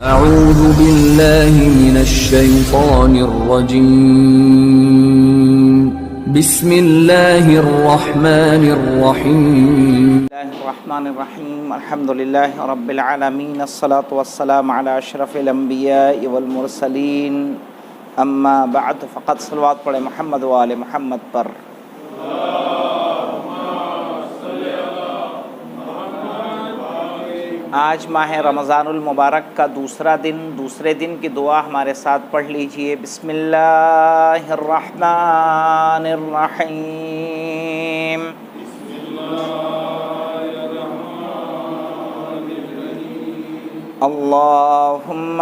أعوذ بالله من الشيطان الرجيم بسم الله الرحمن الرحيم الرحمن الرحیم الحمد للہ رب العالمین الصلاة والسلام علی اشرف الانبیاء والمرسلین اما بعد فقط صلوات پڑھیں محمد و آل محمد پر۔ آج ماہ رمضان المبارک کا دوسرے دن کی دعا ہمارے ساتھ پڑھ لیجئے۔ بسم اللہ الرحمن الرحیم۔ اللہم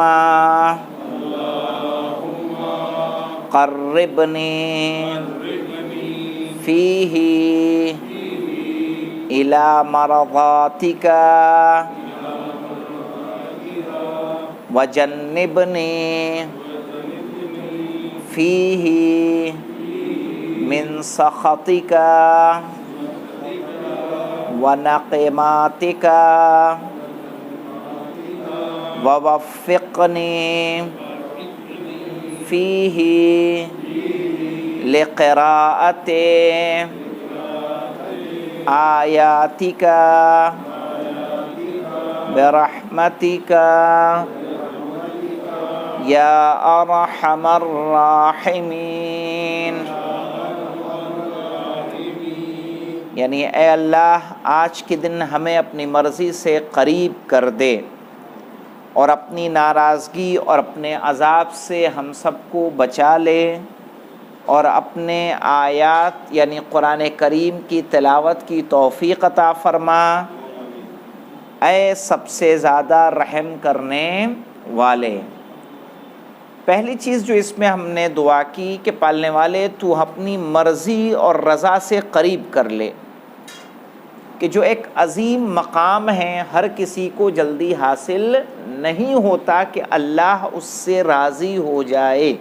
قربنی فیہ الی مرضاتک وجنبنی فیہ من سخطک ونقماتک ووفقنی فیہ لقراءۃ آیاتک برحمتک یا ارحم الراحمین۔ یعنی اے اللہ، آج کے دن ہمیں اپنی مرضی سے قریب کر دے اور اپنی ناراضگی اور اپنے عذاب سے ہم سب کو بچا لے، اور اپنے آیات یعنی قرآن کریم کی تلاوت کی توفیق عطا فرما، اے سب سے زیادہ رحم کرنے والے۔ پہلی چیز جو اس میں ہم نے دعا کی کہ پالنے والے تو اپنی مرضی اور رضا سے قریب کر لے، کہ جو ایک عظیم مقام ہے، ہر کسی کو جلدی حاصل نہیں ہوتا کہ اللہ اس سے راضی ہو جائے۔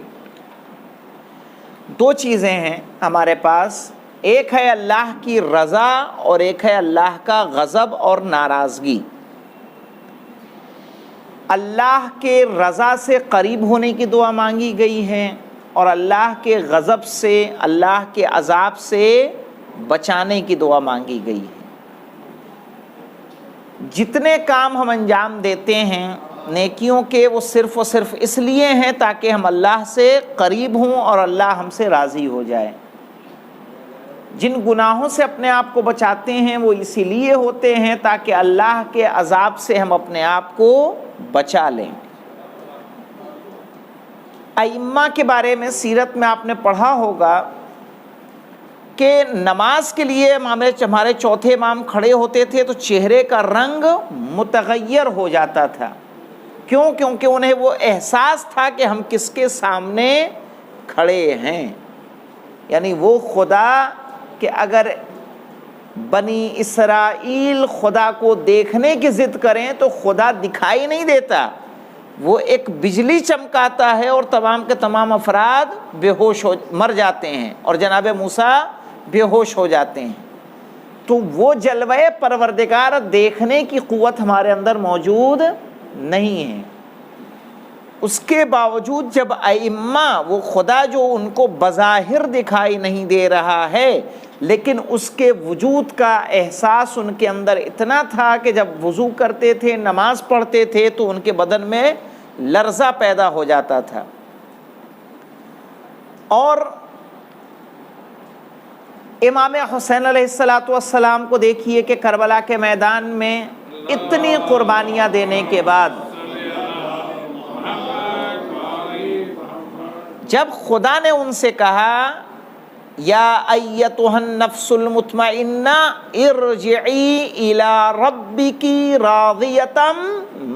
دو چیزیں ہیں ہمارے پاس، ایک ہے اللہ کی رضا اور ایک ہے اللہ کا غضب اور ناراضگی۔ اللہ کے رضا سے قریب ہونے کی دعا مانگی گئی ہے، اور اللہ کے غضب سے، اللہ کے عذاب سے بچانے کی دعا مانگی گئی ہے۔ جتنے کام ہم انجام دیتے ہیں نیکیوں کے، وہ صرف اس لیے ہیں تاکہ ہم اللہ سے قریب ہوں اور اللہ ہم سے راضی ہو جائے۔ جن گناہوں سے اپنے آپ کو بچاتے ہیں وہ اسی لیے ہوتے ہیں تاکہ اللہ کے عذاب سے ہم اپنے آپ کو بچا لیں۔ ائمہ کے بارے میں سیرت میں آپ نے پڑھا ہوگا کہ نماز کے لیے ہمارے چوتھے امام کھڑے ہوتے تھے تو چہرے کا رنگ متغیر ہو جاتا تھا۔ کیوں؟ کیونکہ انہیں وہ احساس تھا کہ ہم کس کے سامنے کھڑے ہیں۔ یعنی وہ خدا کہ اگر بنی اسرائیل خدا کو دیکھنے کی ضد کریں تو خدا دکھائی نہیں دیتا، وہ ایک بجلی چمکاتا ہے اور تمام کے تمام افراد مر جاتے ہیں، اور جناب موسیٰ بے ہوش ہو جاتے ہیں۔ تو وہ جلوہ پروردگار دیکھنے کی قوت ہمارے اندر موجود نہیں ہے۔ اس کے باوجود جب ائمہ، وہ خدا جو ان کو بظاہر دکھائی نہیں دے رہا ہے لیکن اس کے وجود کا احساس ان کے اندر اتنا تھا کہ جب وضو کرتے تھے، نماز پڑھتے تھے تو ان کے بدن میں لرزہ پیدا ہو جاتا تھا۔ اور امام حسین علیہ السلام کو دیکھیے کہ کربلا کے میدان میں اتنی قربانیاں دینے کے بعد جب خدا نے ان سے کہا یا ایتھا النفس المطمئنہ ارجعی الی ربک راضیۃ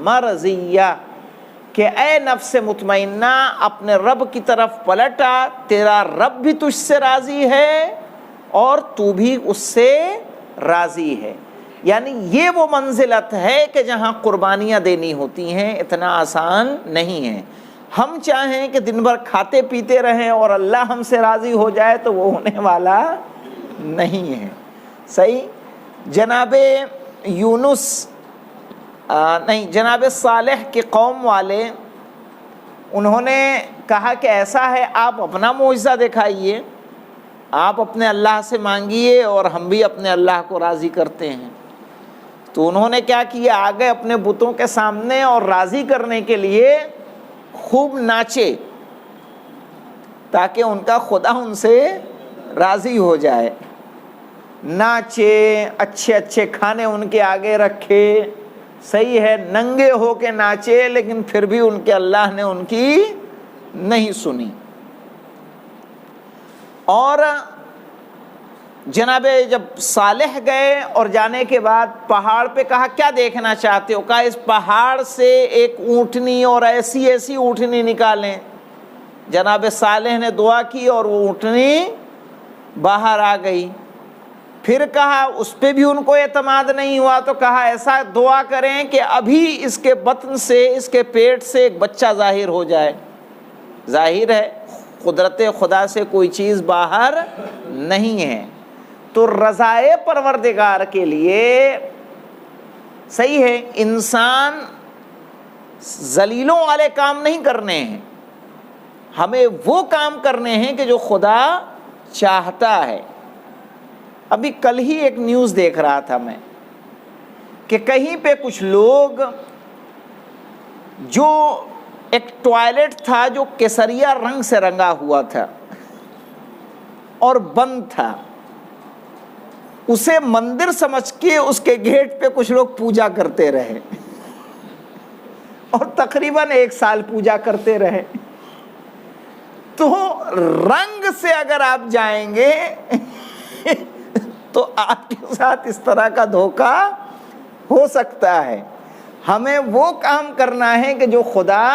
مرضیہ، کہ اے نفس مطمئنہ اپنے رب کی طرف پلٹا، تیرا رب بھی تجھ سے راضی ہے اور تو بھی اس سے راضی ہے۔ یعنی یہ وہ منزلت ہے کہ جہاں قربانیاں دینی ہوتی ہیں، اتنا آسان نہیں ہے۔ ہم چاہیں کہ دن بھر کھاتے پیتے رہیں اور اللہ ہم سے راضی ہو جائے تو وہ ہونے والا نہیں ہے۔ صحیح؟ جناب یونس نہیں، جناب صالح کے قوم والے انہوں نے کہا کہ ایسا ہے آپ اپنا معجزہ دکھائیے، آپ اپنے اللہ سے مانگیے اور ہم بھی اپنے اللہ کو راضی کرتے ہیں۔ تو انہوں نے کیا کیا، آگے اپنے بتوں کے سامنے اور راضی کرنے کے لیے خوب ناچے تاکہ ان کا خدا ان سے راضی ہو جائے۔ ناچے، اچھے اچھے کھانے ان کے آگے رکھے، صحیح ہے، ننگے ہو کے ناچے، لیکن پھر بھی ان کے اللہ نے ان کی نہیں سنی۔ اور جناب جب صالح گئے اور جانے کے بعد پہاڑ پہ کہا کیا دیکھنا چاہتے ہو، کہا اس پہاڑ سے ایک اونٹنی اور ایسی ایسی اونٹنی نکالیں۔ جناب صالح نے دعا کی اور وہ اونٹنی باہر آ گئی۔ پھر کہا، اس پہ بھی ان کو اعتماد نہیں ہوا تو کہا ایسا دعا کریں کہ ابھی اس کے بطن سے، اس کے پیٹ سے ایک بچہ ظاہر ہو جائے۔ ظاہر ہے قدرت خدا سے کوئی چیز باہر نہیں ہے۔ تو رضائے پروردگار کے لیے صحیح ہے انسان ذلیلوں والے کام نہیں کرنے ہیں، ہمیں وہ کام کرنے ہیں کہ جو خدا چاہتا ہے۔ ابھی کل ہی ایک نیوز دیکھ رہا تھا میں کہ کہیں پہ کچھ لوگ، جو ایک ٹوائلٹ تھا جو کیسریا رنگ سے رنگا ہوا تھا اور بند تھا، اسے مندر سمجھ کے اس کے گیٹ پہ کچھ لوگ پوجا کرتے رہے اور تقریباً 1 سال پوجا کرتے رہے۔ تو رنگ سے اگر آپ جائیں گے تو آپ کے ساتھ اس طرح کا دھوکہ ہو سکتا ہے۔ ہمیں وہ کام کرنا ہے کہ جو خدا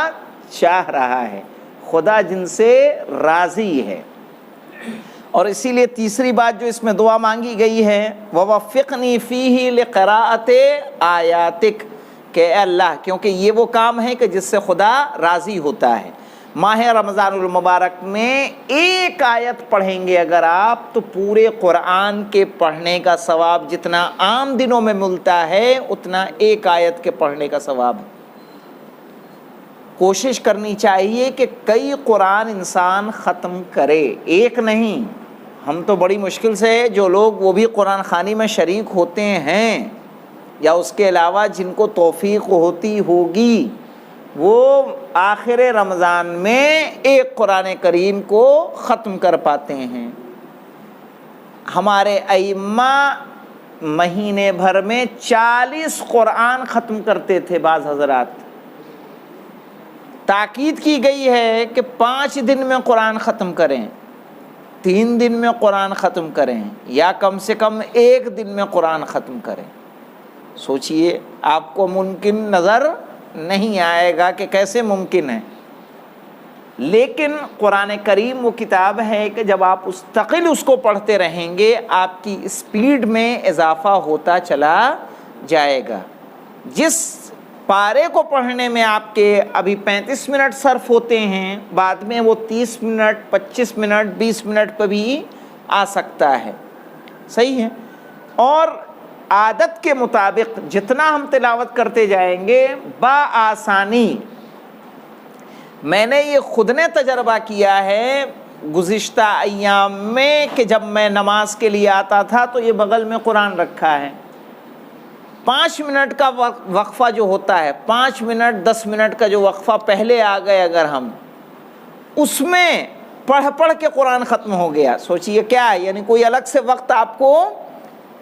چاہ رہا ہے، خدا جن سے راضی ہے۔ اور اسی لیے تیسری بات جو اس میں دعا مانگی گئی ہے، وَوَفِّقْنِي فِيهِ لِقِرَاءَةِ آیَاتِكَ، کہ اے اللہ، کیونکہ یہ وہ کام ہے کہ جس سے خدا راضی ہوتا ہے۔ ماہ رمضان المبارک میں ایک آیت پڑھیں گے اگر آپ، تو پورے قرآن کے پڑھنے کا ثواب جتنا عام دنوں میں ملتا ہے اتنا ایک آیت کے پڑھنے کا ثواب ہے۔ کوشش کرنی چاہیے کہ کئی قرآن انسان ختم کرے، ایک نہیں۔ ہم تو بڑی مشکل سے جو لوگ وہ بھی قرآن خوانی میں شریک ہوتے ہیں یا اس کے علاوہ جن کو توفیق ہوتی ہوگی، وہ آخر رمضان میں ایک قرآن کریم کو ختم کر پاتے ہیں۔ ہمارے ائمہ مہینے بھر میں 40 قرآن ختم کرتے تھے۔ بعض حضرات تاکید کی گئی ہے کہ 5 دن میں قرآن ختم کریں، 3 دن میں قرآن ختم کریں، یا کم سے کم 1 دن میں قرآن ختم کریں۔ سوچئے، آپ کو ممکن نظر نہیں آئے گا کہ کیسے ممکن ہے، لیکن قرآن کریم وہ کتاب ہے کہ جب آپ مستقل اس کو پڑھتے رہیں گے آپ کی اسپیڈ میں اضافہ ہوتا چلا جائے گا۔ جس پارے کو پڑھنے میں آپ کے ابھی 35 منٹ صرف ہوتے ہیں، بعد میں وہ 30 منٹ، 25 منٹ، 20 منٹ پہ بھی آ سکتا ہے۔ صحیح ہے، اور عادت کے مطابق جتنا ہم تلاوت کرتے جائیں گے بآسانی۔ میں نے یہ خود نے تجربہ کیا ہے گزشتہ ایام میں کہ جب میں نماز کے لیے آتا تھا تو یہ بغل میں قرآن رکھا ہے، 5 منٹ کا وقفہ جو ہوتا ہے، 5 منٹ 10 منٹ کا جو وقفہ پہلے آ گئے اگر ہم، اس میں پڑھ کے قرآن ختم ہو گیا۔ سوچئے کیا ہے، یعنی کوئی الگ سے وقت آپ کو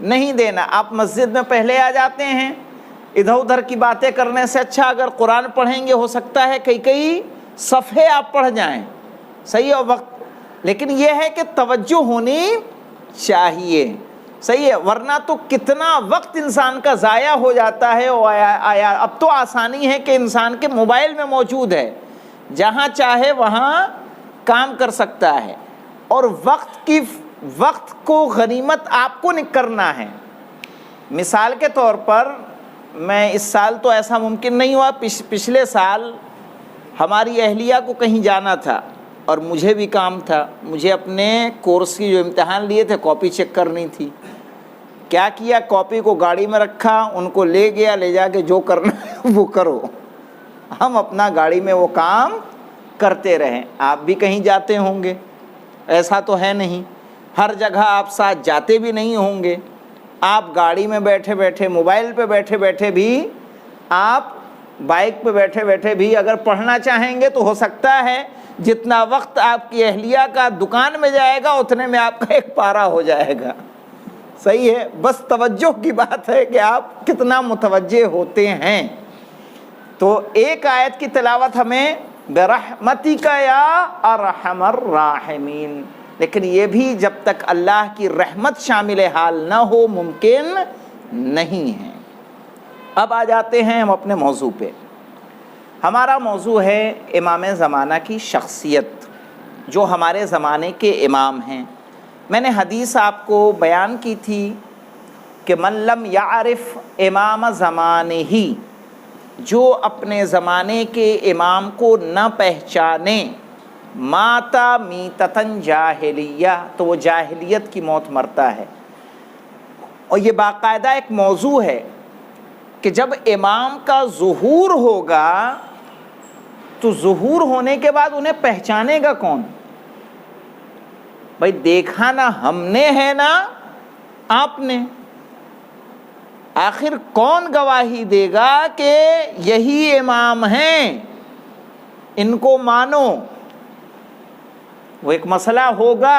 نہیں دینا۔ آپ مسجد میں پہلے آ جاتے ہیں، ادھر ادھر کی باتیں کرنے سے اچھا اگر قرآن پڑھیں گے، ہو سکتا ہے کئی صفحے آپ پڑھ جائیں، صحیح ہے وقت، لیکن یہ ہے کہ توجہ ہونی چاہیے، صحیح ہے، ورنہ تو کتنا وقت انسان کا ضائع ہو جاتا ہے۔ اب تو آسانی ہے کہ انسان کے موبائل میں موجود ہے، جہاں چاہے وہاں کام کر سکتا ہے، اور وقت کو غنیمت آپ کو کرنا ہے۔ مثال کے طور پر میں اس سال تو ایسا ممکن نہیں ہوا، پچھلے سال ہماری اہلیہ کو کہیں جانا تھا اور مجھے بھی کام تھا، مجھے اپنے کورس کی جو امتحان لیے تھے کاپی چیک کرنی تھی۔ کیا کیا؟ کاپی کو گاڑی میں رکھا، ان کو لے گیا، لے جا کے جو کرنا ہے وہ کرو، ہم اپنا گاڑی میں وہ کام کرتے رہیں۔ آپ بھی کہیں جاتے ہوں گے، ایسا تو ہے نہیں، ہر جگہ آپ ساتھ جاتے بھی نہیں ہوں گے، آپ گاڑی میں بیٹھے بیٹھے، موبائل پہ بیٹھے بیٹھے بھی، آپ بائک پہ بیٹھے بیٹھے بھی اگر پڑھنا چاہیں گے تو ہو سکتا ہے جتنا وقت آپ کی اہلیہ کا دکان میں جائے گا اتنے میں آپ کا ایک پارا ہو جائے گا۔ صحیح ہے، بس توجہ کی بات ہے کہ آپ کتنا متوجہ ہوتے ہیں۔ تو ایک آیت کی تلاوت ہمیں برحمتک یا ارحم الراحمین، لیکن یہ بھی جب تک اللہ کی رحمت شامل حال نہ ہو ممکن نہیں ہے۔ اب آ جاتے ہیں ہم اپنے موضوع پہ۔ ہمارا موضوع ہے امام زمانہ کی شخصیت، جو ہمارے زمانے کے امام ہیں۔ میں نے حدیث آپ کو بیان کی تھی کہ من لم یعرف امام زمانہ، جو اپنے زمانے کے امام کو نہ پہچانے، ماتا میتتن جاہلیہ، تو وہ جاہلیت کی موت مرتا ہے۔ اور یہ باقاعدہ ایک موضوع ہے کہ جب امام کا ظہور ہوگا تو ظہور ہونے کے بعد انہیں پہچانے گا کون؟ بھائی دیکھا نہ ہم نے ہے نا آپ نے، آخر کون گواہی دے گا کہ یہی امام ہیں، ان کو مانو؟ وہ ایک مسئلہ ہوگا،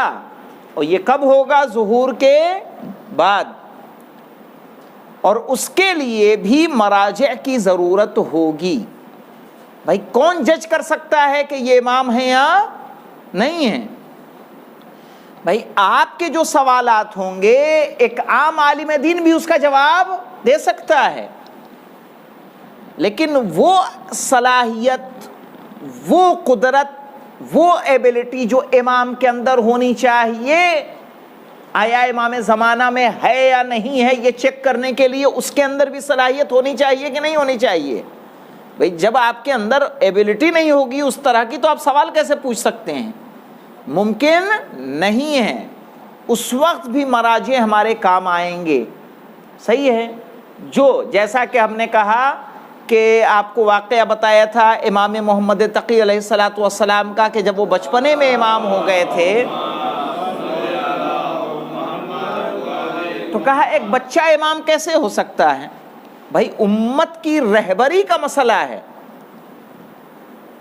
اور یہ کب ہوگا؟ ظہور کے بعد، اور اس کے لیے بھی مراجع کی ضرورت ہوگی۔ بھائی کون جج کر سکتا ہے کہ یہ امام ہیں یا نہیں ہیں؟ بھائی آپ کے جو سوالات ہوں گے ایک عام عالم دین بھی اس کا جواب دے سکتا ہے، لیکن وہ صلاحیت، وہ قدرت، وہ ایبلٹی جو امام کے اندر ہونی چاہیے، آیا امام زمانہ میں ہے یا نہیں ہے، یہ چیک کرنے کے لیے اس کے اندر بھی صلاحیت ہونی چاہیے کہ نہیں ہونی چاہیے؟ بھئی جب آپ کے اندر ایبلٹی نہیں ہوگی اس طرح کی تو آپ سوال کیسے پوچھ سکتے ہیں؟ ممکن نہیں ہے۔ اس وقت بھی مراجع ہمارے کام آئیں گے، صحیح ہے؟ جو جیسا کہ ہم نے کہا کہ آپ کو واقعہ بتایا تھا امام محمد تقی علیہ السلام کا، کہ جب وہ بچپنے میں امام ہو گئے تھے تو کہا ایک بچہ امام کیسے ہو سکتا ہے؟ بھائی امت کی رہبری کا مسئلہ ہے،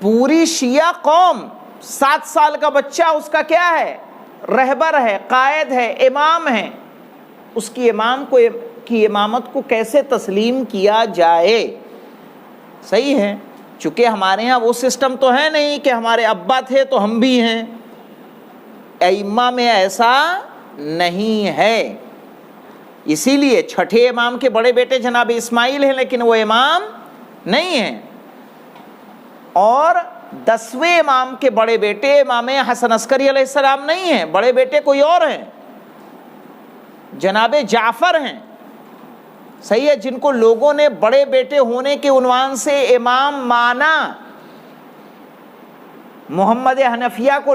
پوری شیعہ قوم 7 سال کا بچہ اس کا کیا ہے؟ رہبر ہے، قائد ہے، امام ہے۔ اس کی امامت کو کیسے تسلیم کیا جائے؟ صحیح ہے، چونکہ ہمارے ہاں وہ سسٹم تو ہے نہیں کہ ہمارے ابا تھے تو ہم بھی ہیں، ائمہ میں ایسا نہیں ہے۔ اسی لیے چھٹے امام کے بڑے بیٹے جناب اسماعیل ہیں، لیکن وہ امام نہیں ہیں، اور 10ویں امام کے بڑے بیٹے امام حسن عسکری علیہ السلام نہیں ہیں، بڑے بیٹے کوئی اور ہیں، جناب جعفر ہیں، صحیح ہے، جن کو لوگوں نے بڑے بیٹے ہونے کے عنوان سے امام مانا۔ محمد حنفیہ کو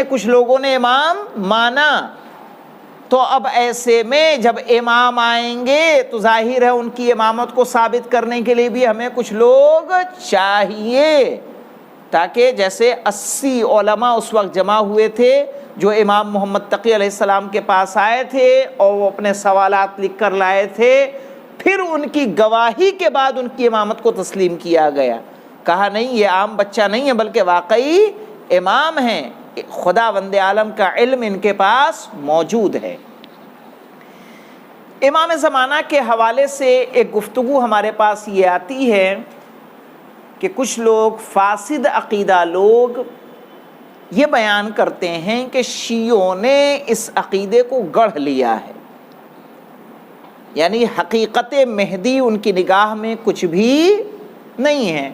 کچھ لوگوں نے امام مانا۔ تو اب ایسے میں جب امام آئیں گے تو ظاہر ہے ان کی امامت کو ثابت کرنے کے لیے بھی ہمیں کچھ لوگ چاہیے، تاکہ جیسے 80 علماء اس وقت جمع ہوئے تھے جو امام محمد تقی علیہ السلام کے پاس آئے تھے اور وہ اپنے سوالات لکھ کر لائے تھے، پھر ان کی گواہی کے بعد ان کی امامت کو تسلیم کیا گیا، کہا نہیں یہ عام بچہ نہیں ہے بلکہ واقعی امام ہیں، خداوند عالم کا علم ان کے پاس موجود ہے۔ امام زمانہ کے حوالے سے ایک گفتگو ہمارے پاس یہ آتی ہے کہ کچھ لوگ فاسد عقیدہ لوگ یہ بیان کرتے ہیں کہ شیعوں نے اس عقیدے کو گڑھ لیا ہے، یعنی حقیقت مہدی ان کی نگاہ میں کچھ بھی نہیں ہے۔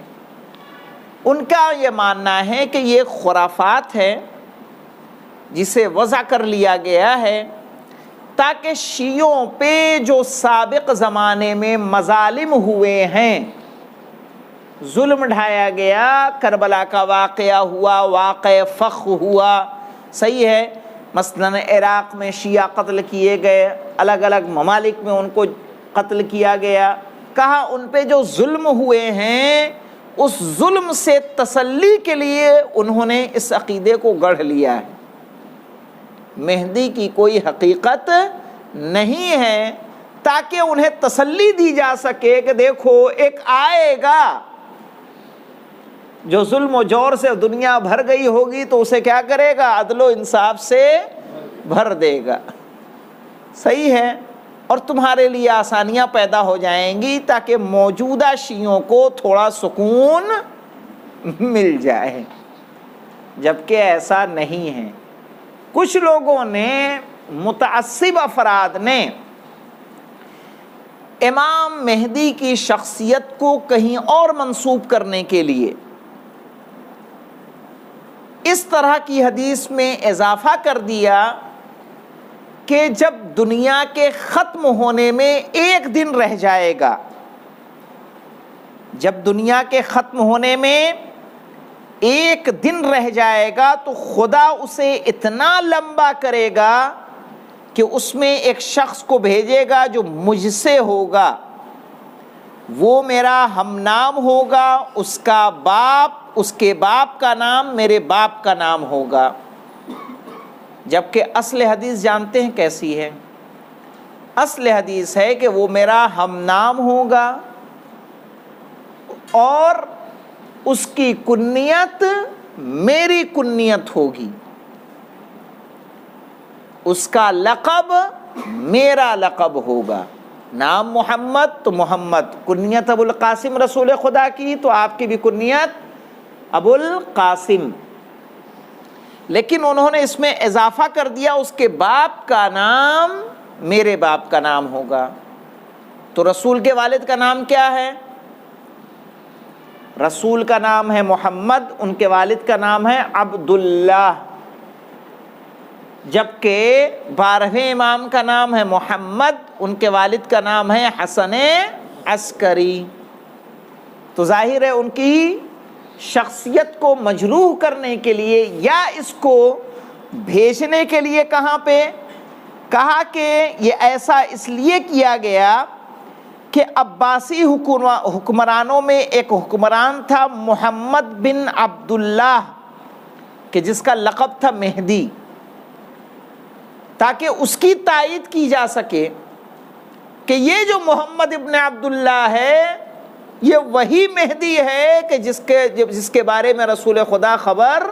ان کا یہ ماننا ہے کہ یہ خرافات ہے جسے وضع کر لیا گیا ہے تاکہ شیعوں پہ جو سابق زمانے میں مظالم ہوئے ہیں، ظلم ڈھایا گیا، کربلا کا واقعہ ہوا، واقع فخ ہوا، صحیح ہے، مثلا عراق میں شیعہ قتل کیے گئے، الگ الگ ممالک میں ان کو قتل کیا گیا. کہا ان پہ جو ظلم ہوئے ہیں اس ظلم سے تسلی کے لیے انہوں نے اس عقیدے کو گڑھ لیا ہے. مہدی کی کوئی حقیقت نہیں ہے، تاکہ انہیں تسلی دی جا سکے کہ دیکھو ایک آئے گا جو ظلم و جور سے دنیا بھر گئی ہوگی تو اسے کیا کرے گا؟ عدل و انصاف سے بھر دے گا. صحیح ہے، اور تمہارے لیے آسانیاں پیدا ہو جائیں گی تاکہ موجودہ شیعوں کو تھوڑا سکون مل جائے. جبکہ ایسا نہیں ہے. کچھ لوگوں نے، متعصب افراد نے، امام مہدی کی شخصیت کو کہیں اور منسوب کرنے کے لیے اس طرح کی حدیث میں اضافہ کر دیا کہ جب دنیا کے ختم ہونے میں ایک دن رہ جائے گا، جب دنیا کے ختم ہونے میں ایک دن رہ جائے گا تو خدا اسے اتنا لمبا کرے گا کہ اس میں ایک شخص کو بھیجے گا جو مجھ سے ہوگا، وہ میرا ہم نام ہوگا، اس کا باپ، اس کے باپ کا نام میرے باپ کا نام ہوگا. جبکہ اصل حدیث جانتے ہیں کیسی ہے؟ اصل حدیث ہے کہ وہ میرا ہم نام ہوگا اور اس کی کنیت میری کنیت ہوگی، اس کا لقب میرا لقب ہوگا. نام محمد تو محمد، کنیت ابو القاسم رسول خدا کی تو آپ کی بھی کنیت ابو القاسم. لیکن انہوں نے اس میں اضافہ کر دیا اس کے باپ کا نام میرے باپ کا نام ہوگا. تو رسول کے والد کا نام کیا ہے؟ رسول کا نام ہے محمد، ان کے والد کا نام ہے عبداللہ. جبکہ 12ویں امام کا نام ہے محمد، ان کے والد کا نام ہے حسن عسکری. تو ظاہر ہے ان کی شخصیت کو مجروح کرنے کے لیے یا اس کو بھیجنے کے لیے کہاں پہ کہا کہ یہ ایسا اس لیے کیا گیا کہ عباسی حکمرانوں میں ایک حکمران تھا محمد بن عبداللہ کہ جس کا لقب تھا مہدی، تاکہ اس کی تائید کی جا سکے کہ یہ جو محمد ابن عبداللہ ہے یہ وہی مہدی ہے کہ جس کے بارے میں رسول خدا خبر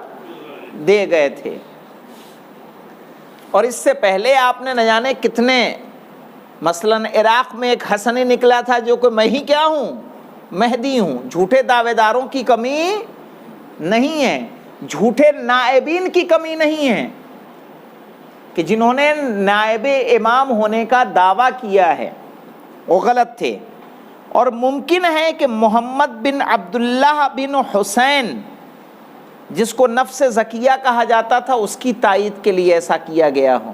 دے گئے تھے. اور اس سے پہلے آپ نے نہ جانے کتنے، مثلا عراق میں ایک حسنی نکلا تھا جو کہ میں ہی کیا ہوں؟ مہدی ہوں. جھوٹے دعوے داروں کی کمی نہیں ہے، جھوٹے نائبین کی کمی نہیں ہے کہ جنہوں نے نائب امام ہونے کا دعویٰ کیا ہے وہ غلط تھے. اور ممکن ہے کہ محمد بن عبداللہ بن حسین جس کو نفس زکیہ کہا جاتا تھا اس کی تائید کے لیے ایسا کیا گیا ہو.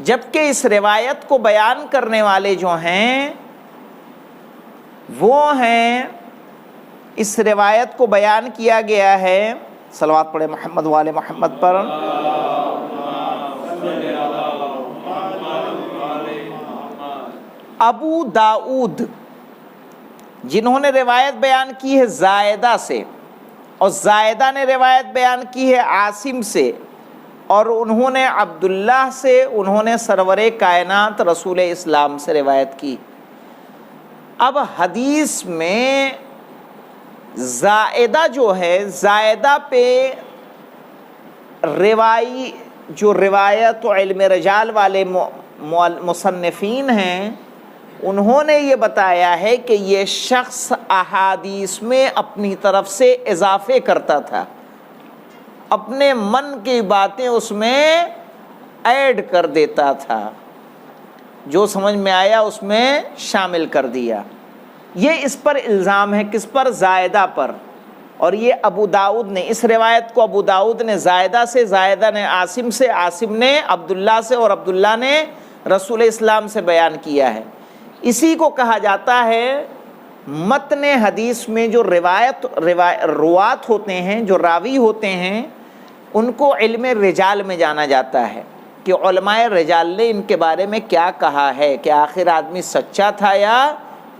جبکہ اس روایت کو بیان کرنے والے جو ہیں وہ ہیں، اس روایت کو بیان کیا گیا ہے، صلوات پڑھے محمد وآل محمد پر، ابو داؤد، جنہوں نے روایت بیان کی ہے زائدہ سے، اور زائدہ نے روایت بیان کی ہے عاصم سے، اور انہوں نے عبداللہ سے، انہوں نے سرور کائنات رسول اسلام سے روایت کی. اب حدیث میں زائدہ جو ہے، زائدہ پہ روایت و علم رجال والے مصنفین ہیں، انہوں نے یہ بتایا ہے کہ یہ شخص احادیث میں اپنی طرف سے اضافے کرتا تھا، اپنے من کی باتیں اس میں ایڈ کر دیتا تھا، جو سمجھ میں آیا اس میں شامل کر دیا. یہ اس پر الزام ہے، کس پر؟ زائدہ پر. اور یہ ابو داؤد نے اس روایت کو، ابو داؤد نے زائدہ سے، زائدہ نے عاصم سے، عاصم نے عبداللہ سے، اور عبداللہ نے رسول اسلام سے بیان کیا ہے. اسی کو کہا جاتا ہے متن حدیث میں جو روات ہوتے ہیں، جو راوی ہوتے ہیں، ان کو علم رجال میں جانا جاتا ہے. کہ علماء رجال نے ان کے بارے میں کیا کہا ہے کہ آخر آدمی سچا تھا یا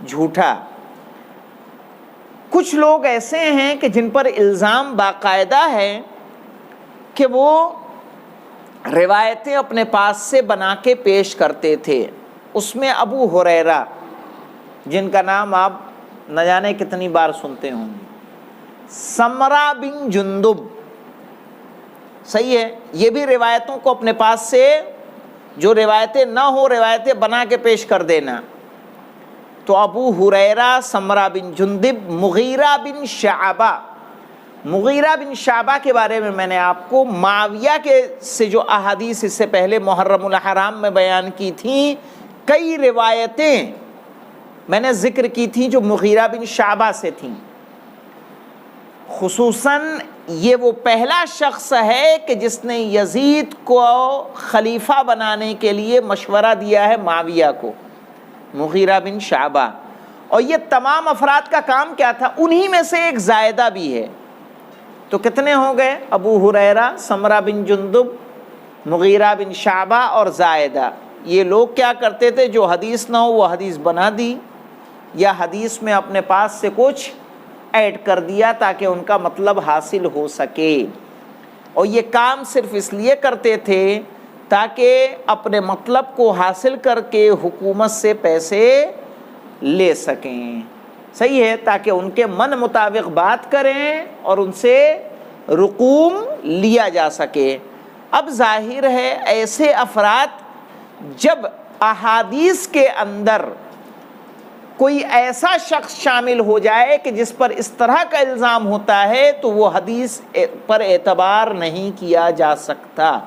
جھوٹا۔ کچھ لوگ ایسے ہیں کہ جن پر الزام باقاعدہ ہے کہ وہ روایتیں اپنے پاس سے بنا کے پیش کرتے تھے، اس میں ابو ہریرہ جن کا نام آپ نہ جانے کتنی بار سنتے ہوں گے، سمرہ بن جندب، صحیح ہے، یہ بھی روایتوں کو اپنے پاس سے جو روایتیں نہ ہو روایتیں بنا کے پیش کر دینا۔ تو ابو ہریرہ، سمرہ بن جندب، مغیرہ بن شعبہ، مغیرہ بن شعبہ کے بارے میں نے آپ کو معاویہ کے سے جو احادیث اس سے پہلے محرم الحرام میں بیان کی تھیں، کئی روایتیں میں نے ذکر کی تھیں جو مغیرہ بن شعبہ سے تھیں۔ خصوصاً یہ وہ پہلا شخص ہے کہ جس نے یزید کو خلیفہ بنانے کے لیے مشورہ دیا ہے معاویہ کو، مغیرہ بن شعبہ۔ اور یہ تمام افراد کا کام کیا تھا؟ انہی میں سے ایک زائدہ بھی ہے۔ تو کتنے ہو گئے؟ ابو ہریرہ، سمرہ بن جندب، مغیرہ بن شعبہ اور زائدہ۔ یہ لوگ کیا کرتے تھے؟ جو حدیث نہ ہو وہ حدیث بنا دی، یا حدیث میں اپنے پاس سے کچھ ایڈ کر دیا تاکہ ان کا مطلب حاصل ہو سکے۔ اور یہ کام صرف اس لیے کرتے تھے تاکہ اپنے مطلب کو حاصل کر کے حکومت سے پیسے لے سکیں، صحیح ہے، تاکہ ان کے من مطابق بات کریں اور ان سے رقوم لیا جا سکے۔ اب ظاہر ہے ایسے افراد جب احادیث کے اندر کوئی ایسا شخص شامل ہو جائے کہ جس پر اس طرح کا الزام ہوتا ہے تو وہ حدیث پر اعتبار نہیں کیا جا سکتا،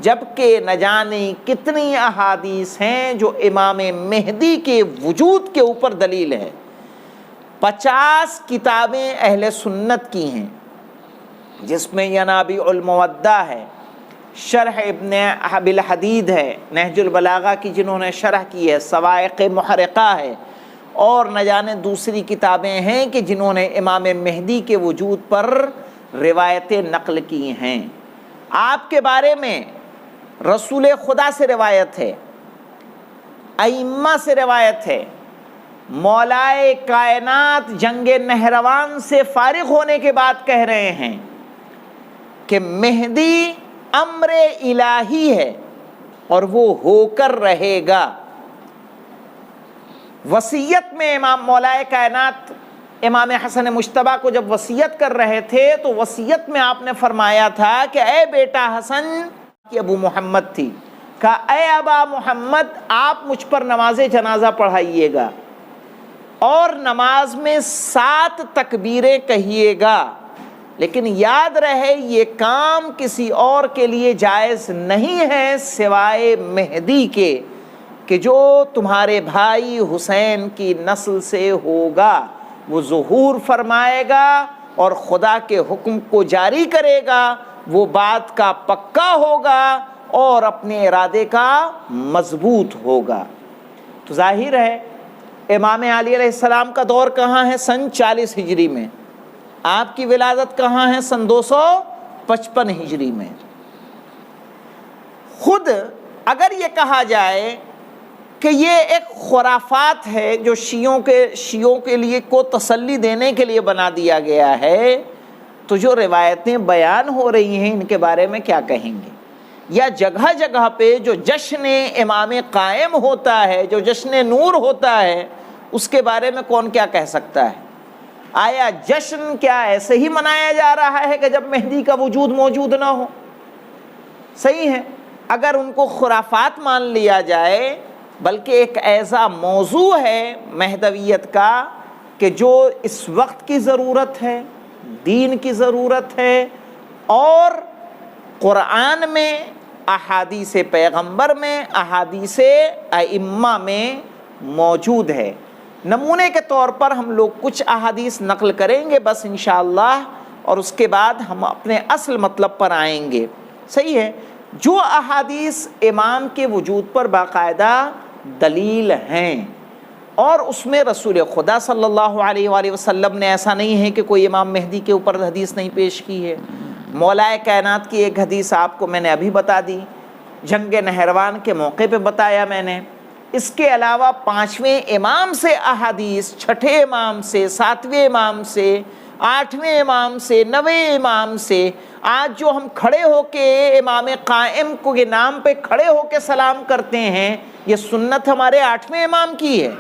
جبکہ نہ جانے کتنی احادیث ہیں جو امام مہدی کے وجود کے اوپر دلیل ہے۔ 50 کتابیں اہل سنت کی ہیں، جس میں ینابیع المودہ ہے، شرح ابن ابی الحدید ہے، نہج البلاغہ کی جنہوں نے شرح کی ہے، صواعق محرقہ ہے، اور نہ جانے دوسری کتابیں ہیں کہ جنہوں نے امام مہدی کے وجود پر روایتیں نقل کی ہیں۔ آپ کے بارے میں رسول خدا سے روایت ہے، ائمہ سے روایت ہے، مولائے کائنات جنگ نہروان سے فارغ ہونے کے بعد کہہ رہے ہیں کہ مہدی امر الہی ہے اور وہ ہو کر رہے گا۔ وصیت میں امام مولائے کائنات امام حسن مجتبیٰ کو جب وصیت کر رہے تھے تو وصیت میں آپ نے فرمایا تھا کہ اے بیٹا حسن، کہ ابو محمد تھی، کہا اے ابا محمد آپ مجھ پر نماز جنازہ پڑھائیے گا اور نماز میں 7 تکبیریں کہیے گا، لیکن یاد رہے یہ کام کسی اور کے لیے جائز نہیں ہے سوائے مہدی کے، کہ جو تمہارے بھائی حسین کی نسل سے ہوگا، وہ ظہور فرمائے گا اور خدا کے حکم کو جاری کرے گا، وہ بات کا پکا ہوگا اور اپنے ارادے کا مضبوط ہوگا۔ تو ظاہر ہے امام علی علیہ السلام کا دور کہاں ہے؟ سن 40 ہجری میں۔ آپ کی ولادت کہاں ہے؟ سن 255 ہجری میں۔ خود اگر یہ کہا جائے کہ یہ ایک خرافات ہے جو شیعوں کے لیے کو تسلی دینے کے لیے بنا دیا گیا ہے، تو جو روایتیں بیان ہو رہی ہیں ان کے بارے میں کیا کہیں گے؟ یا جگہ جگہ پہ جو جشن امام قائم ہوتا ہے، جو جشن نور ہوتا ہے، اس کے بارے میں کون کیا کہہ سکتا ہے؟ آیا جشن کیا ایسے ہی منایا جا رہا ہے کہ جب مہدی کا وجود موجود نہ ہو؟ صحیح ہے، اگر ان کو خرافات مان لیا جائے، بلکہ ایک ایسا موضوع ہے مہدویت کا کہ جو اس وقت کی ضرورت ہے، دین کی ضرورت ہے، اور قرآن میں، احادیث پیغمبر میں، احادیث ائمہ میں موجود ہے۔ نمونے کے طور پر ہم لوگ کچھ احادیث نقل کریں گے بس انشاءاللہ، اور اس کے بعد ہم اپنے اصل مطلب پر آئیں گے، صحیح ہے۔ جو احادیث امام کے وجود پر باقاعدہ دلیل ہیں، اور اس میں رسول خدا صلی اللہ علیہ وآلہ وسلم نے ایسا نہیں ہے کہ کوئی امام مہدی کے اوپر حدیث نہیں پیش کی ہے۔ مولائے کائنات کی ایک حدیث آپ کو میں نے ابھی بتا دی، جنگ نہروان کے موقع پہ بتایا میں نے۔ اس کے علاوہ 5ویں امام سے احادیث، 6 امام سے، 7ویں امام سے، 8ویں امام سے، 9ویں امام سے، آج جو ہم کھڑے ہو کے امام قائم کو کے نام پہ کھڑے ہو کے سلام کرتے ہیں، یہ سنت ہمارے 8ویں امام کی ہے۔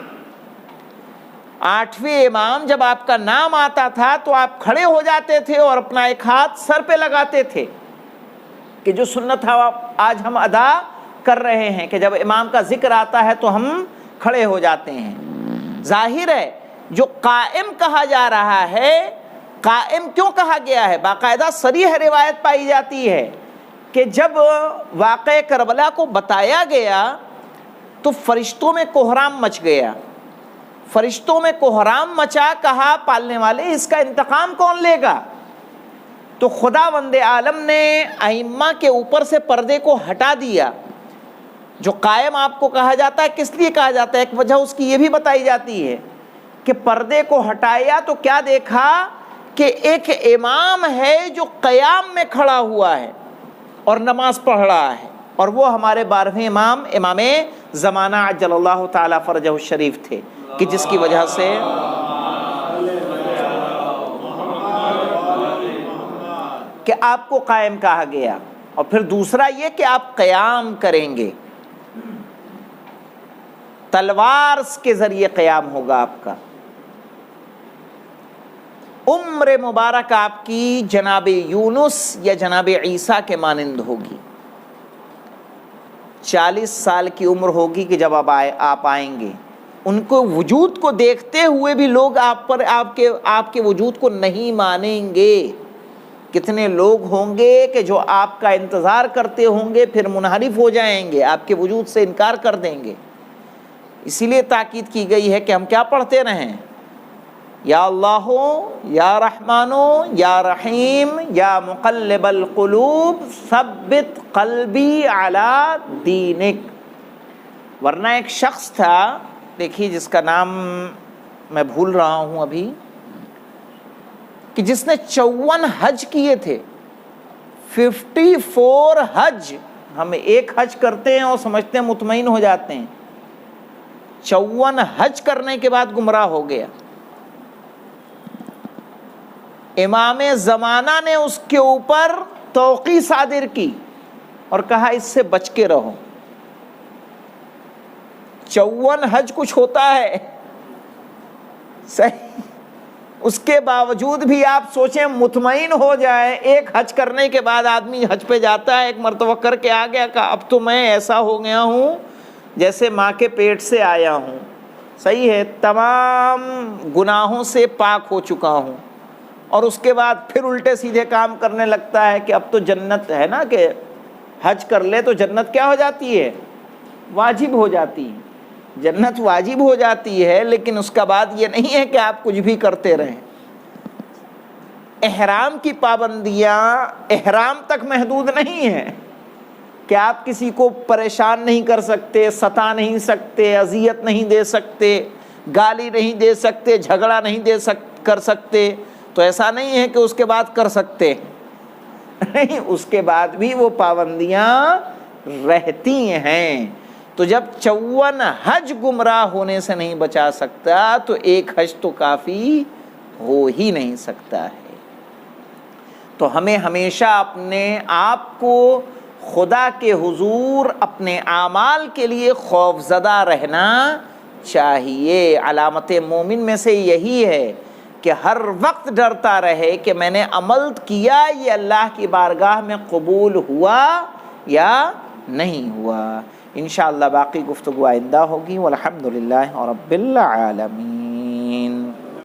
8ویں امام جب آپ کا نام آتا تھا تو آپ کھڑے ہو جاتے تھے اور اپنا ایک ہاتھ سر پہ لگاتے تھے، کہ جو سنت آج ہم ادا کر رہے ہیں کہ جب امام کا ذکر آتا ہے تو ہم کھڑے ہو جاتے ہیں۔ ظاہر ہے جو قائم کہا جا رہا ہے، قائم کیوں کہا گیا ہے؟ باقاعدہ صریح روایت پائی جاتی ہے کہ جب واقعہ کربلا کو بتایا گیا تو فرشتوں میں کوہرام مچ گیا۔ فرشتوں میں کوہرام مچا، کہا پالنے والے اس کا انتقام کون لے گا؟ تو خداوند عالم نے ائمہ کے اوپر سے پردے کو ہٹا دیا۔ جو قائم آپ کو کہا جاتا ہے، کس لیے کہا جاتا ہے؟ ایک وجہ اس کی یہ بھی بتائی جاتی ہے کہ پردے کو ہٹایا تو کیا دیکھا کہ ایک امام ہے جو قیام میں کھڑا ہوا ہے اور نماز پڑھ رہا ہے، اور وہ ہمارے 12ویں امام، امام زمانہ عجل اللہ تعالی فرجہ الشریف تھے، کہ جس کی وجہ سے کہ آپ کو قائم کہا گیا۔ اور پھر دوسرا یہ کہ آپ قیام کریں گے، تلوار کے ذریعے قیام ہوگا آپ کا۔ عمر مبارک آپ کی جناب یونس یا جناب عیسیٰ کے مانند ہوگی۔ 40 سال کی عمر ہوگی کہ جب آپ آئیں گے، ان کو وجود کو دیکھتے ہوئے بھی لوگ آپ کے وجود کو نہیں مانیں گے۔ کتنے لوگ ہوں گے کہ جو آپ کا انتظار کرتے ہوں گے پھر منحرف ہو جائیں گے، آپ کے وجود سے انکار کر دیں گے۔ اسی لیے تاکید کی گئی ہے کہ ہم کیا پڑھتے رہیں؟ یا اللہ یا رحمان یا رحیم یا مقلب القلوب ثبت قلبی علی دینک۔ ورنہ ایک شخص تھا، دیکھیے جس کا نام میں بھول رہا ہوں ابھی، کہ جس نے 54 حج کیے تھے، 54 حج۔ ہم ایک حج کرتے ہیں اور سمجھتے ہیں مطمئن ہو جاتے ہیں، 54 حج کرنے کے بعد گمراہ ہو گیا۔ امام زمانہ نے اس کے اوپر توقیع صادر کی اور کہا اس سے بچ کے رہو۔ 54 حج کچھ ہوتا ہے صحیح، اس کے باوجود بھی آپ سوچیں مطمئن ہو جائے۔ ایک حج کرنے کے بعد آدمی حج پہ جاتا ہے، ایک مرتبہ کر کے آ گیا، کہا اب تو میں ایسا ہو گیا ہوں جیسے ماں کے پیٹ سے آیا ہوں، صحیح ہے، تمام گناہوں سے پاک ہو چکا ہوں۔ اور اس کے بعد پھر الٹے سیدھے کام کرنے لگتا ہے کہ اب تو جنت ہے نا، کہ حج کر لے تو جنت کیا ہو جاتی ہے؟ واجب ہو جاتی ہے، جنت واجب ہو جاتی ہے۔ لیکن اس کا بعد یہ نہیں ہے کہ آپ کچھ بھی کرتے رہیں۔ احرام کی پابندیاں احرام تک محدود نہیں ہیں کہ آپ کسی کو پریشان نہیں کر سکتے، ستا نہیں سکتے، اذیت نہیں دے سکتے، گالی نہیں دے سکتے، جھگڑا نہیں کر سکتے، تو ایسا نہیں ہے کہ اس کے بعد کر سکتے نہیں، اس کے بعد بھی وہ پابندیاں رہتی ہیں۔ تو جب 54 حج گمراہ ہونے سے نہیں بچا سکتا تو ایک حج تو کافی ہو ہی نہیں سکتا ہے۔ تو ہمیں ہمیشہ اپنے آپ کو خدا کے حضور اپنے اعمال کے لیے خوف زدہ رہنا چاہیے۔ علامت مومن میں سے یہی ہے کہ ہر وقت ڈرتا رہے کہ میں نے عمل کیا، یہ اللہ کی بارگاہ میں قبول ہوا یا نہیں ہوا۔ انشاءاللہ باقی گفتگو آئندہ ہوگی۔ والحمدللہ رب العالمین۔